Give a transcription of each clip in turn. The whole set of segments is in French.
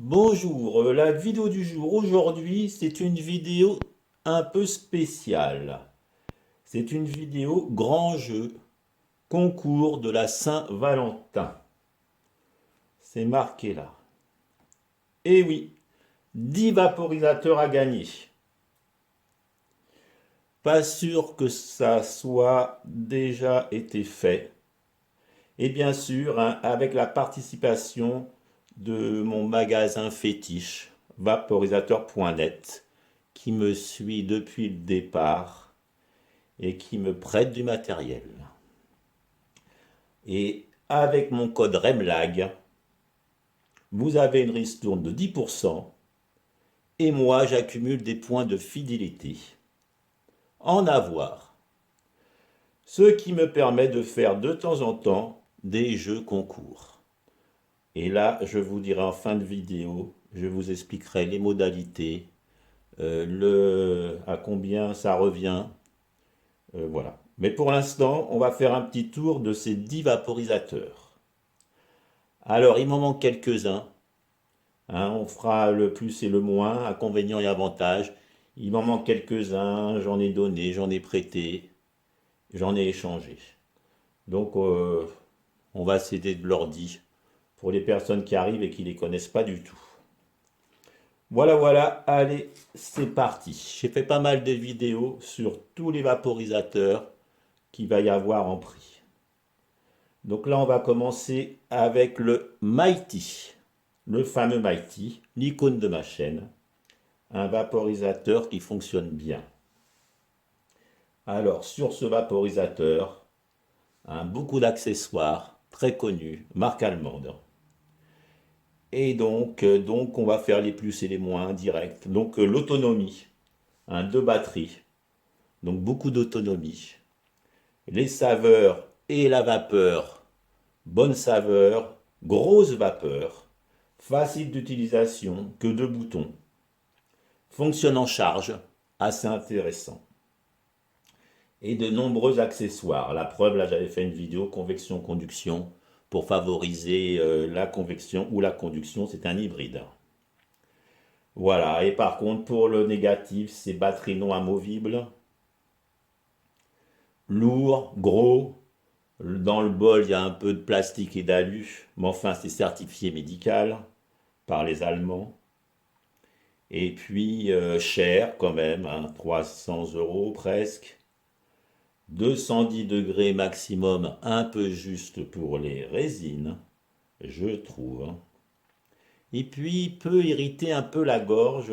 Bonjour, la vidéo du jour aujourd'hui, c'est une vidéo un peu spéciale. C'est une vidéo grand jeu, concours de la Saint-Valentin. C'est marqué là. Et oui, 10 vaporisateurs à gagner. Pas sûr que ça soit déjà été fait. Et bien sûr, hein, avec la participation de mon magasin fétiche, vaporisateur.net, qui me suit depuis le départ et qui me prête du matériel. Et avec mon code REMLAG, vous avez une ristourne de 10% et moi j'accumule des points de fidélité. En avoir. Ce qui me permet de faire de temps en temps des jeux concours. Et là, je vous dirai en fin de vidéo, je vous expliquerai les modalités, à combien ça revient. Voilà. Mais pour l'instant, on va faire un petit tour de ces 10 vaporisateurs. Alors, il m'en manque quelques-uns. Hein, on fera le plus et le moins, inconvénients et avantages. Il m'en manque quelques-uns, j'en ai donné, j'en ai prêté, j'en ai échangé. Donc, on va s'aider de l'ordi pour les personnes qui arrivent et qui ne les connaissent pas du tout. Voilà, voilà, allez, c'est parti. J'ai fait pas mal de vidéos sur tous les vaporisateurs qu'il va y avoir en prix. Donc là, on va commencer avec le Mighty, le fameux Mighty, l'icône de ma chaîne, un vaporisateur qui fonctionne bien. Alors, sur ce vaporisateur, beaucoup d'accessoires très connus, marque allemande. Et donc, on va faire les plus et les moins directs. Donc, l'autonomie, deux batteries, donc beaucoup d'autonomie. Les saveurs et la vapeur, bonne saveur, grosse vapeur, facile d'utilisation, que deux boutons. Fonctionne en charge, assez intéressant. Et de nombreux accessoires. La preuve, là j'avais fait une vidéo convection-conduction pour favoriser la convection ou la conduction, c'est un hybride. Voilà, et par contre pour le négatif, c'est batterie non amovible, lourd, gros. Dans le bol, il y a un peu de plastique et d'alu, mais enfin, c'est certifié médical par les Allemands. Et puis, cher quand même, 300 euros presque. 210 degrés maximum, un peu juste pour les résines, je trouve. Et puis, peut irriter un peu la gorge.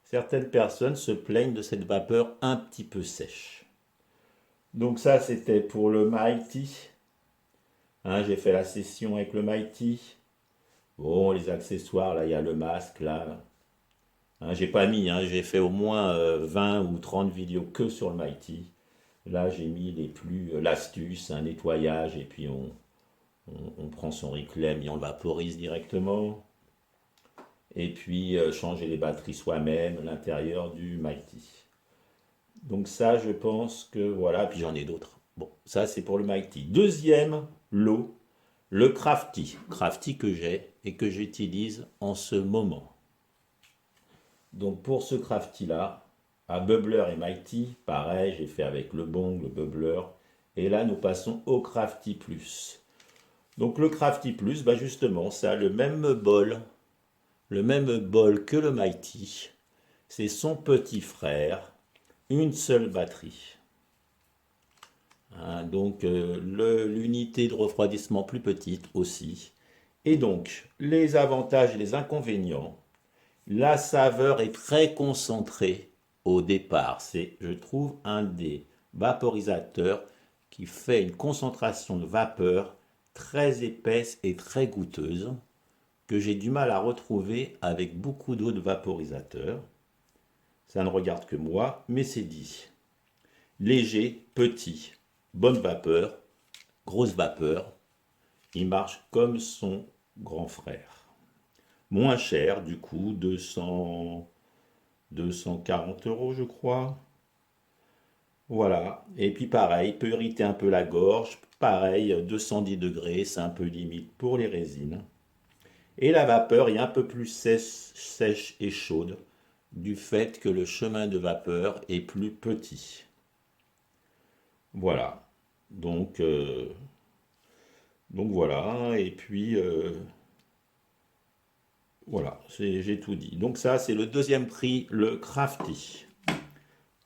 Certaines personnes se plaignent de cette vapeur un petit peu sèche. Donc ça, c'était pour le Mighty. J'ai fait la session avec le Mighty. Bon, les accessoires, là, il y a le masque, là. J'ai pas mis, j'ai fait au moins 20 ou 30 vidéos que sur le Mighty. Là, j'ai mis les plus, l'astuce, un nettoyage, et puis on prend son reclaim et on le vaporise directement. Et puis, changer les batteries soi-même, l'intérieur du Mighty. Donc ça, je pense que, voilà, puis j'en ai d'autres. Bon, ça, c'est pour le Mighty. Deuxième lot, le Crafty. Crafty que j'ai et que j'utilise en ce moment. Donc pour ce crafty là, à Bubbler et Mighty, pareil, j'ai fait avec le Bong, le Bubbler. Et là, nous passons au Crafty Plus. Donc le Crafty Plus, bah justement, ça a le même bol que le Mighty. C'est son petit frère, une seule batterie. Donc l'unité de refroidissement plus petite aussi. Et donc, les avantages et les inconvénients. La saveur est très concentrée au départ. C'est, je trouve, un des vaporisateurs qui fait une concentration de vapeur très épaisse et très goûteuse que j'ai du mal à retrouver avec beaucoup d'autres vaporisateurs. Ça ne regarde que moi, mais c'est dit. Léger, petit, bonne vapeur, grosse vapeur. Il marche comme son grand frère. Moins cher, du coup, 240 euros, je crois. Voilà. Et puis pareil, peut irriter un peu la gorge. Pareil, 210 degrés, c'est un peu limite pour les résines. Et la vapeur est un peu plus sèche et chaude du fait que le chemin de vapeur est plus petit. Voilà. Donc, euh, donc voilà. Et puis voilà, j'ai tout dit. Donc ça, c'est le deuxième prix, le Crafty.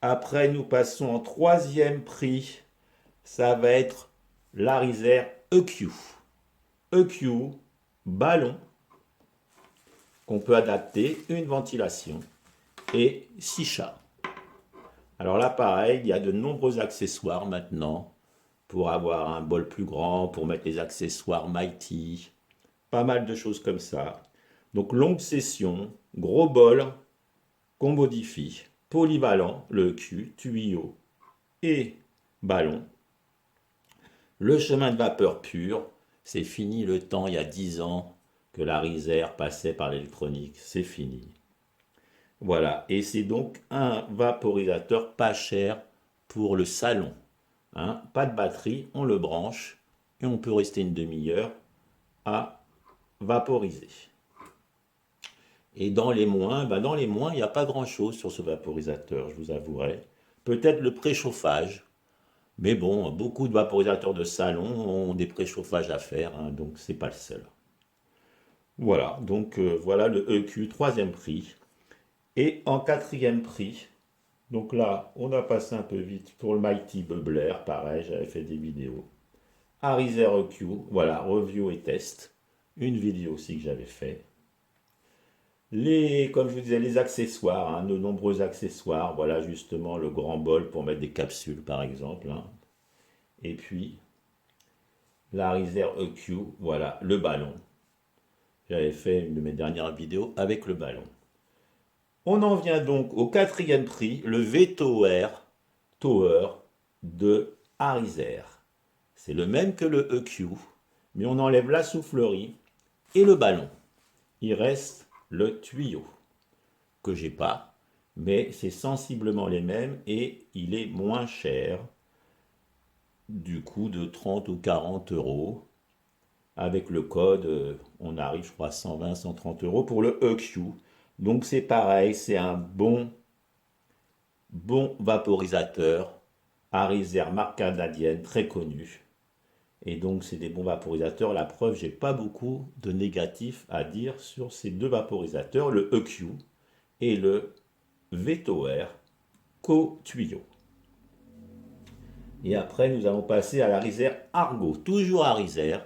Après, nous passons en troisième prix. Ça va être l'Arizer EQ. EQ, ballon qu'on peut adapter, une ventilation et 6 chats. Alors là, pareil, il y a de nombreux accessoires maintenant pour avoir un bol plus grand, pour mettre les accessoires Mighty, pas mal de choses comme ça. Donc longue session, gros bol qu'on modifie, polyvalent, le EQ, tuyau et ballon. Le chemin de vapeur pur, c'est fini le temps, il y a 10 ans, que la Riser passait par l'électronique, c'est fini. Voilà, et c'est donc un vaporisateur pas cher pour le salon. Hein. Pas de batterie, on le branche et on peut rester une demi-heure à vaporiser. Et dans les moins, il n'y a pas grand-chose sur ce vaporisateur, je vous avouerai. Peut-être le préchauffage, mais bon, beaucoup de vaporisateurs de salon ont des préchauffages à faire, hein, donc c'est pas le seul. Voilà, donc voilà le EQ, troisième prix. Et en quatrième prix, donc là, on a passé un peu vite pour le Mighty Bubbler, pareil, j'avais fait des vidéos. Arizer EQ, voilà, review et test. Une vidéo aussi que j'avais fait. Comme je vous disais, les accessoires, hein, de nombreux accessoires. Voilà justement le grand bol pour mettre des capsules par exemple. Hein. Et puis la Riser EQ, voilà, le ballon. J'avais fait une de mes dernières vidéos avec le ballon. On en vient donc au quatrième prix, le V-Tower Tower de Arizer. C'est le même que le EQ, mais on enlève la soufflerie et le ballon. Il reste le tuyau, que j'ai pas, mais c'est sensiblement les mêmes et il est moins cher, du coup de 30 ou 40 euros. Avec le code, on arrive, je crois, à 120, 130 euros pour le EQ. Donc c'est pareil, c'est un bon vaporisateur, Arizer marque canadienne, très connu. Et donc c'est des bons vaporisateurs. La preuve, j'ai pas beaucoup de négatifs à dire sur ces deux vaporisateurs, le EQ et le V-Tower Co-Tuyau. Et après, nous allons passer à la Riser Argo, toujours à Riser.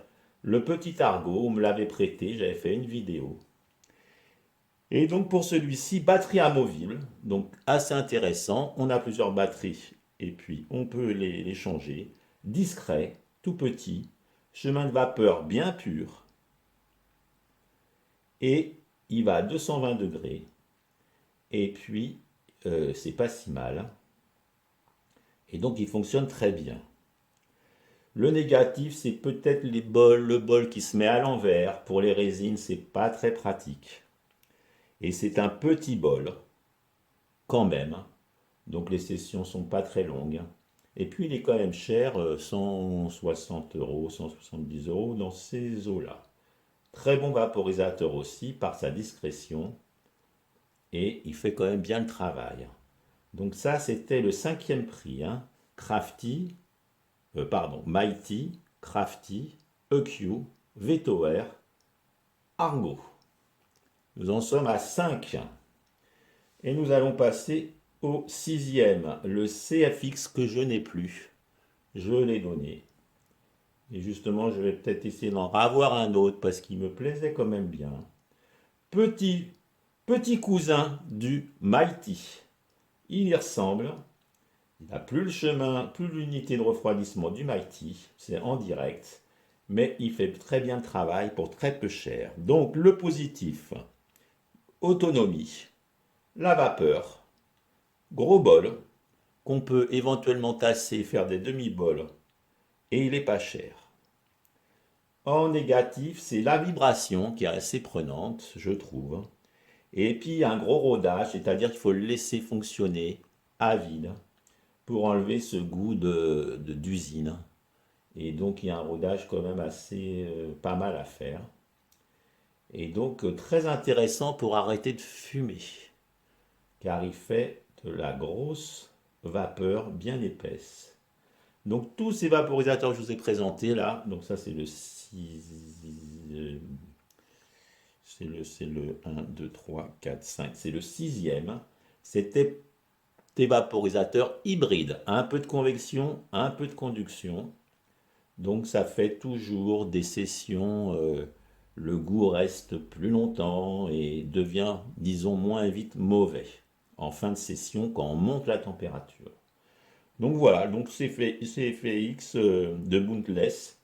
Le petit Argo, on me l'avait prêté, j'avais fait une vidéo. Et donc pour celui-ci, batterie amovible, donc assez intéressant. On a plusieurs batteries et puis on peut les changer. Discret, tout petit, chemin de vapeur bien pur. Et il va à 220 degrés. Et puis, c'est pas si mal. Et donc il fonctionne très bien. Le négatif, c'est peut-être le bol qui se met à l'envers. Pour les résines, c'est pas très pratique. Et c'est un petit bol, quand même. Donc les sessions sont pas très longues. Et puis il est quand même cher, 160 euros, 170 euros dans ces eaux-là. Très bon vaporisateur aussi par sa discrétion. Et il fait quand même bien le travail. Donc ça, c'était le cinquième prix. Hein. Mighty, Crafty, EQ, V-Tower, Argo. Nous en sommes à 5. Et nous allons passer au sixième, le CFX que je n'ai plus. Je l'ai donné. Et justement, je vais peut-être essayer d'en avoir un autre parce qu'il me plaisait quand même bien. Petit, petit cousin du Mighty. Il y ressemble. Il n'a plus le chemin, plus l'unité de refroidissement du Mighty. C'est en direct. Mais il fait très bien le travail pour très peu cher. Donc le positif, autonomie, la vapeur, gros bol, qu'on peut éventuellement tasser et faire des demi-bols. Et il n'est pas cher. En négatif, c'est la vibration qui est assez prenante, je trouve. Et puis un gros rodage, c'est-à-dire qu'il faut le laisser fonctionner à vide pour enlever ce goût d'usine. Et donc il y a un rodage quand même assez pas mal à faire. Et donc très intéressant pour arrêter de fumer, car il fait de la grosse vapeur bien épaisse. Donc tous ces vaporisateurs que je vous ai présentés là, donc ça c'est le 6, c'est le 1, 2, 3, 4, 5, c'est le sixième. C'était des vaporisateurs hybrides, un peu de convection, un peu de conduction. Donc ça fait toujours des sessions, le goût reste plus longtemps et devient, disons, moins vite mauvais en fin de session quand on monte la température. Donc voilà, donc CFX de Boundless.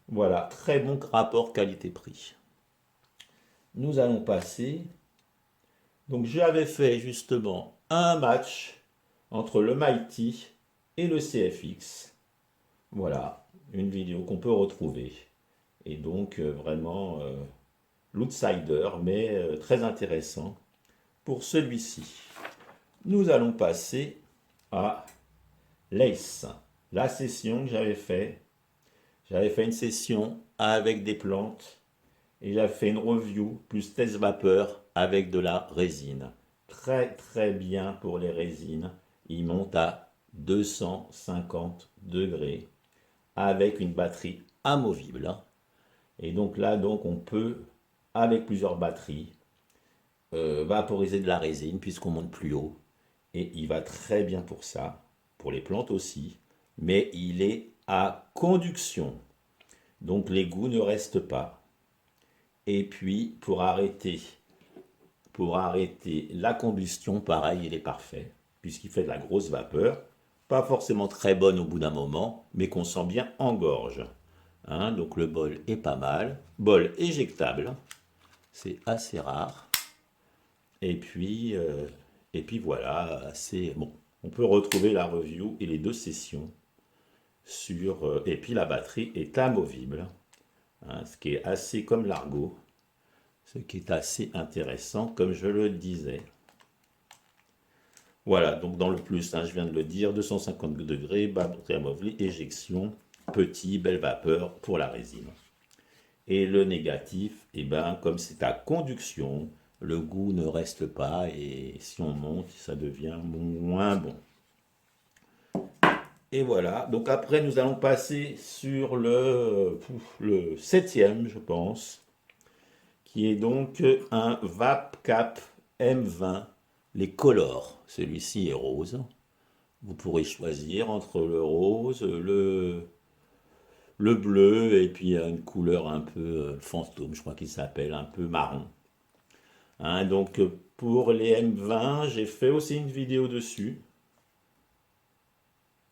Voilà, très bon rapport qualité-prix. Nous allons passer. Donc j'avais fait justement un match entre le Mighty et le CFX. Voilà, une vidéo qu'on peut retrouver. Et donc vraiment l'outsider, mais très intéressant pour celui-ci. Nous allons passer à l'Ace, la session que j'avais fait. J'avais fait une session avec des plantes et j'avais fait une review plus test vapeur avec de la résine. Très très bien pour les résines. Il monte à 250 degrés avec une batterie amovible. Et donc là, donc, on peut, avec plusieurs batteries, vaporiser de la résine puisqu'on monte plus haut. Et il va très bien pour ça, pour les plantes aussi. Mais il est à conduction. Donc les goûts ne restent pas. Et puis, pour arrêter la combustion, pareil, il est parfait, puisqu'il fait de la grosse vapeur. Pas forcément très bonne au bout d'un moment, mais qu'on sent bien en gorge. Hein, donc le bol est pas mal. Bol éjectable, c'est assez rare. Et puis, euh, et puis voilà, c'est bon. On peut retrouver la review et les deux sessions sur. Et puis la batterie est amovible, hein, ce qui est assez comme l'argot, ce qui est assez intéressant, comme je le disais. Voilà, donc dans le plus, hein, je viens de le dire, 250 degrés, batterie amovible, éjection, petit, belle vapeur pour la résine. Et le négatif, eh ben, comme c'est à conduction, le goût ne reste pas et si on monte, ça devient moins bon. Et voilà, donc après nous allons passer sur le septième, je pense, qui est donc un VapCap M20, les colors. Celui-ci est rose. Vous pourrez choisir entre le rose, le bleu et puis une couleur un peu fantôme, je crois qu'il s'appelle, un peu marron. Hein, donc pour les M20, j'ai fait aussi une vidéo dessus.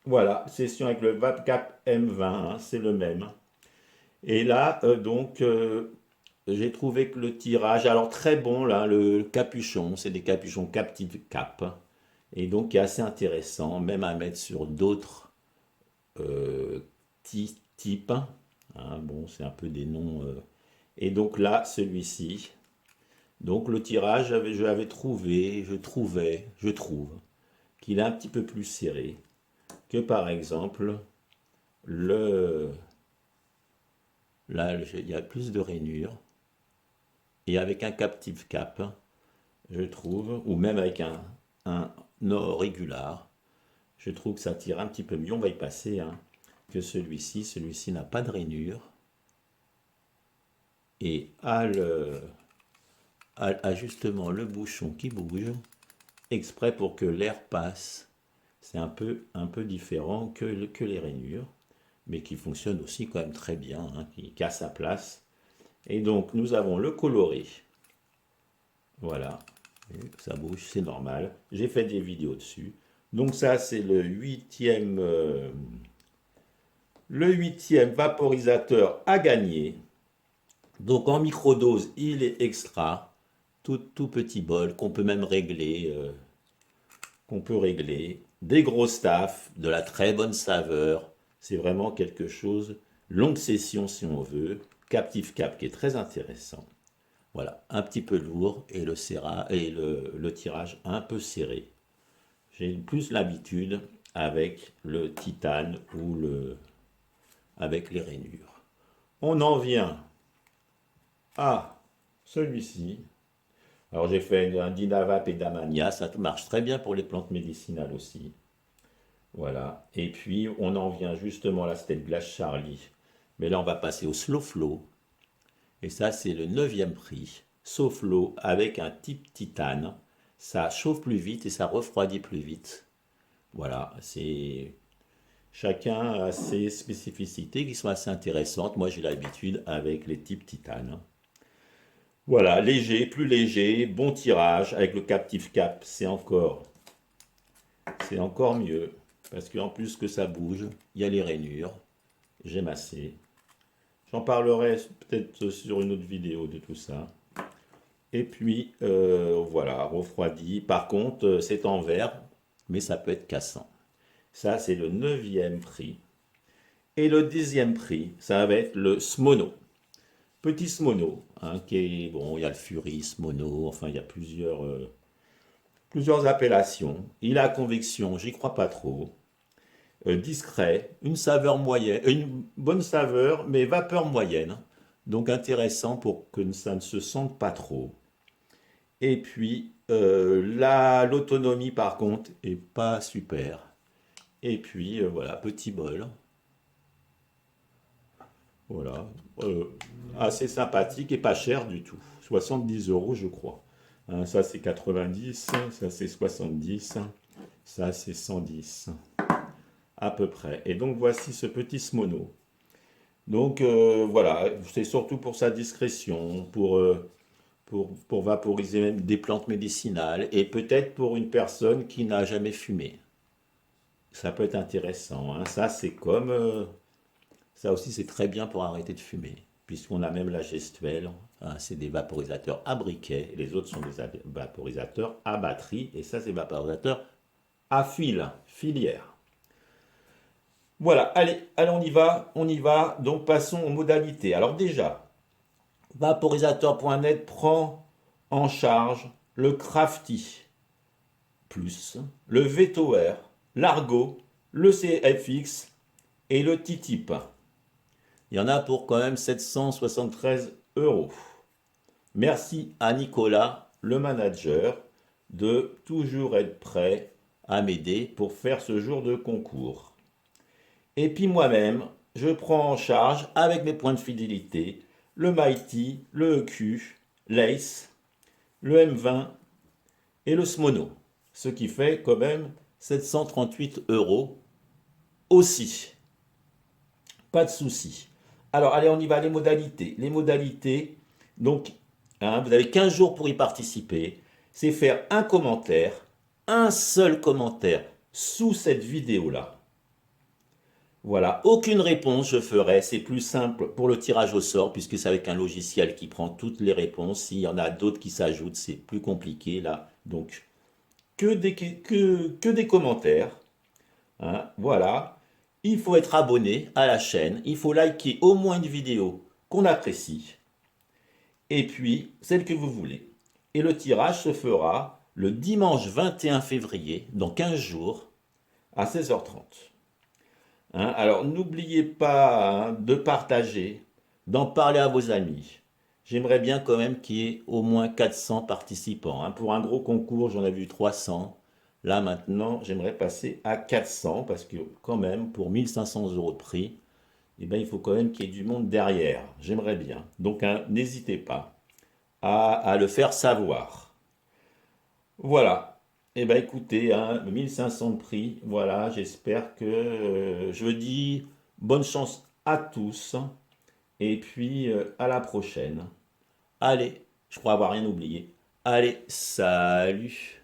Voilà, session avec le VapCap M20, hein, c'est le même. Et là, j'ai trouvé que le tirage, alors très bon là, le capuchon, c'est des capuchons Captive Cap. Et donc, qui est assez intéressant, même à mettre sur d'autres euh, types. Hein, bon, c'est un peu des noms. Et donc là, celui-ci. Donc le tirage, je trouve qu'il est un petit peu plus serré que par exemple le. Là, il y a plus de rainures. Et avec un Captive Cap, je trouve, ou même avec un Nord régular, je trouve que ça tire un petit peu mieux. On va y passer, hein, que celui-ci. Celui-ci n'a pas de rainure et a justement le bouchon qui bouge exprès pour que l'air passe. C'est un peu différent que les rainures, mais qui fonctionne aussi quand même très bien, hein, qui a sa place. Et donc nous avons le coloré. Voilà, ça bouge, c'est normal. J'ai fait des vidéos dessus. Donc ça, c'est le huitième vaporisateur à gagner. Donc en microdose, il est extra. Tout petit bol qu'on peut même régler. Qu'on peut régler. Des gros staffs, de la très bonne saveur. C'est vraiment quelque chose. Longue session si on veut. Captive Cap qui est très intéressant. Voilà, un petit peu lourd et le tirage un peu serré. J'ai plus l'habitude avec le titane ou avec les rainures. On en vient à celui-ci. Alors j'ai fait un Dinava Pedamania, ça marche très bien pour les plantes médicinales aussi. Voilà. Et puis on en vient justement là, c'était le Glace Charlie. Mais là on va passer au Slow Flow. Et ça c'est le neuvième prix. Slow Flow avec un type titane. Ça chauffe plus vite et ça refroidit plus vite. Voilà, c'est chacun a ses spécificités qui sont assez intéressantes. Moi j'ai l'habitude avec les types titane. Voilà, léger, plus léger, bon tirage avec le captif cap, c'est encore mieux parce qu'en plus que ça bouge, il y a les rainures. J'aime assez. J'en parlerai peut-être sur une autre vidéo de tout ça. Et puis voilà, refroidi. Par contre, c'est en verre, mais ça peut être cassant. Ça, c'est le neuvième prix. Et le dixième prix, ça va être le Smono. Petit Smono, hein, qui est, bon, il y a le Fury, Smono, enfin, il y a plusieurs appellations. Il a convection, j'y crois pas trop. Discret, une saveur moyenne, une bonne saveur, mais vapeur moyenne. Donc intéressant pour que ça ne se sente pas trop. Et puis, l'autonomie, par contre, est pas super. Et puis, voilà, petit bol. Voilà. Euh, Assez sympathique et pas cher du tout. 70 € je crois. Hein, ça c'est 90, ça c'est 70, ça c'est 110 à peu près. Et donc voici ce petit Smono. Donc voilà, c'est surtout pour sa discrétion, pour vaporiser même des plantes médicinales et peut-être pour une personne qui n'a jamais fumé. Ça peut être intéressant, hein. Ça c'est comme ça aussi, c'est très bien pour arrêter de fumer, puisqu'on a même la gestuelle, hein, c'est des vaporisateurs à briquet, et les autres sont des vaporisateurs à batterie, et ça, c'est des vaporisateurs à filière. Voilà, allez, on y va. Donc, passons aux modalités. Alors déjà, vaporisateur.net prend en charge le Crafty, plus le Vetower, l'Argo, le CFX et le T-Tip. Il y en a pour quand même 773 €. Merci à Nicolas, le manager, de toujours être prêt à m'aider pour faire ce jour de concours. Et puis moi-même, je prends en charge, avec mes points de fidélité, le Mighty, le EQ, l'Ace, le M20 et le Smono. Ce qui fait quand même 738 € aussi. Pas de souci. Alors, allez, on y va, les modalités. Les modalités, donc, hein, vous avez 15 jours pour y participer. C'est faire un commentaire, un seul commentaire sous cette vidéo-là. Voilà, aucune réponse je ferai. C'est plus simple pour le tirage au sort, puisque c'est avec un logiciel qui prend toutes les réponses. S'il y en a d'autres qui s'ajoutent, c'est plus compliqué là. Donc, que des commentaires. Hein, voilà. Il faut être abonné à la chaîne. Il faut liker au moins une vidéo qu'on apprécie. Et puis, celle que vous voulez. Et le tirage se fera le dimanche 21 février, dans 15 jours, à 16h30. Hein, alors, n'oubliez pas, hein, de partager, d'en parler à vos amis. J'aimerais bien quand même qu'il y ait au moins 400 participants. Hein. Pour un gros concours, j'en ai vu 300. Là maintenant, j'aimerais passer à 400 parce que quand même, pour 1500 € de prix, eh ben, il faut quand même qu'il y ait du monde derrière. J'aimerais bien. Donc hein, n'hésitez pas à le faire savoir. Voilà. Eh ben écoutez, hein, 1500 de prix, voilà, j'espère que je dis bonne chance à tous et puis à la prochaine. Allez, je crois avoir rien oublié. Allez, salut!